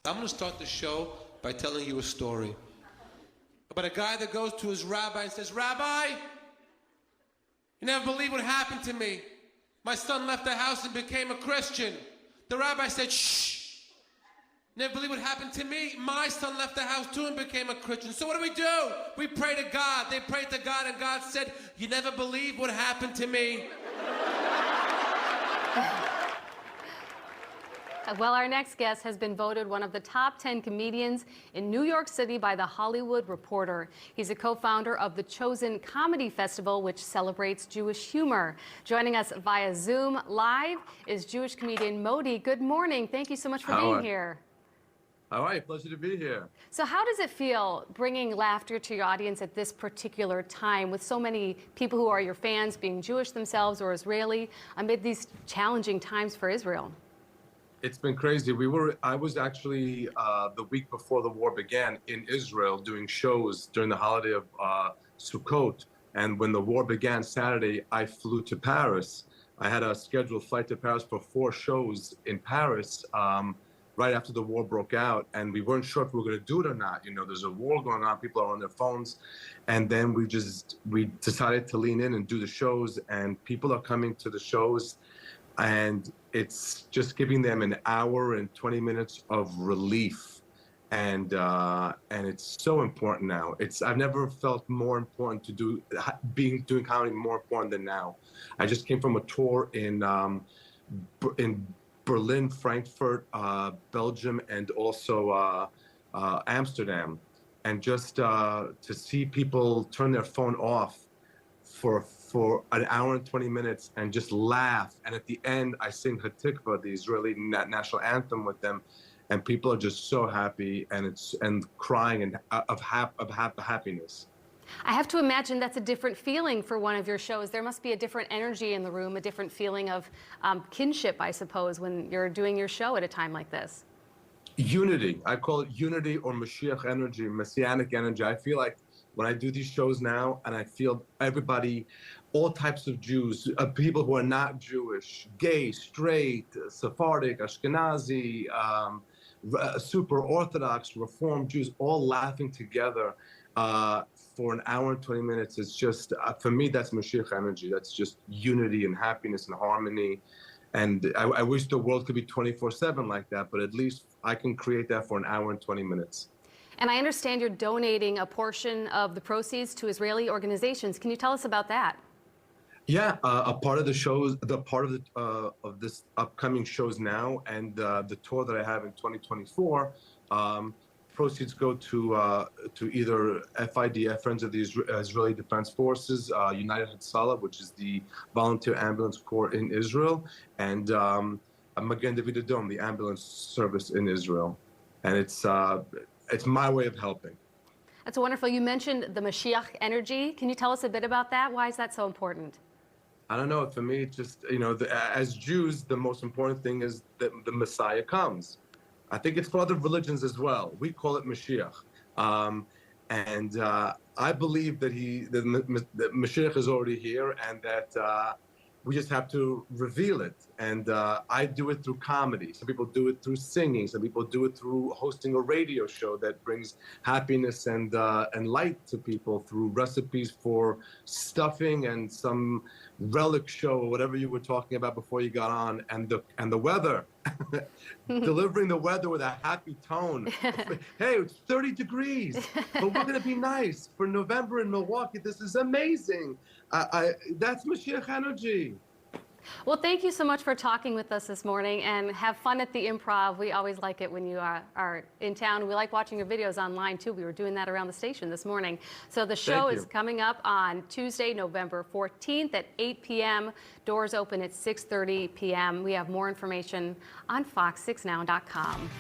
I'm going to start the show by telling you a story about a guy that goes to his rabbi and says, "Rabbi, you never believe what happened to me. My son left the house and became a Christian." The rabbi said, "Shh. Never believe what happened to me. My son left the house too and became a Christian." So what do? We pray to God. They prayed to God, and God said, "You never believe what happened to me." Well, our next guest has been voted one of the top 10 comedians in New York City by The Hollywood Reporter. He's a co-founder of the Chosen Comedy Festival, which celebrates Jewish humor. Joining us via Zoom Live is Jewish comedian Modi. Good morning. Thank you so much for being here. All right, pleasure to be here. So how does it feel bringing laughter to your audience at this particular time with so many people who are your fans being Jewish themselves or Israeli amid these challenging times for Israel? It's been crazy. I was actually the week before the war began in Israel doing shows during the holiday of Sukkot. And when the war began Saturday, I flew to Paris. I had a scheduled flight to Paris for 4 shows in Paris right after the war broke out. And we weren't sure if we were going to do it or not. You know, there's a war going on. People are on their phones. And then we decided to lean in and do the shows. And people are coming to the shows. And it's just giving them an hour and 20 minutes of relief, and it's so important now. I've never felt more important to doing comedy more important than now. I just came from a tour in Berlin, Frankfurt, Belgium, and also Amsterdam, and just to see people turn their phone off for an hour and 20 minutes and just laugh. And at the end, I sing Hatikva, the Israeli national anthem, with them, and people are just so happy and crying and of happiness. I have to imagine that's a different feeling for one of your shows. There must be a different energy in the room, a different feeling of kinship, I suppose, when you're doing your show at a time like this. Unity. I call it unity or Mashiach energy, Messianic energy. I feel like when I do these shows now, and I feel everybody, all types of Jews, people who are not Jewish, gay, straight, Sephardic, Ashkenazi, super Orthodox, Reformed Jews, all laughing together for an hour and 20 minutes. It's just, for me, that's Mashiach energy. That's just unity and happiness and harmony. And I wish the world could be 24/7 like that, but at least I can create that for an hour and 20 minutes. And I understand you're donating a portion of the proceeds to Israeli organizations. Can you tell us about that? Yeah, a part of the shows, of this upcoming shows now, and the tour that I have in 2024, proceeds go to either FIDF, Friends of the Israeli Defense Forces, United Hatzalah, which is the volunteer ambulance corps in Israel, and Magen David Adom, the ambulance service in Israel, and it's my way of helping. That's wonderful. You mentioned the Mashiach energy. Can you tell us a bit about that? Why is that so important? I don't know. For me, it's just, you know, as Jews, the most important thing is that the Messiah comes. I think it's for other religions as well. We call it Mashiach. I believe that that Mashiach is already here, and that we just have to reveal it. And I do it through comedy. Some people do it through singing. Some people do it through hosting a radio show that brings happiness and light to people through recipes for stuffing and some relic show or whatever you were talking about before you got on, and the weather. Delivering the weather with a happy tone. Hey, it's 30 degrees, but we're going to be nice for November in Milwaukee. This is amazing. That's Mashiach energy. Well, thank you so much for talking with us this morning, and have fun at the Improv. We always like it when you are in town. We like watching your videos online, too. We were doing that around the station this morning. So the show is coming up on Tuesday, November 14th at 8 p.m. Doors open at 6:30 p.m. We have more information on fox6now.com.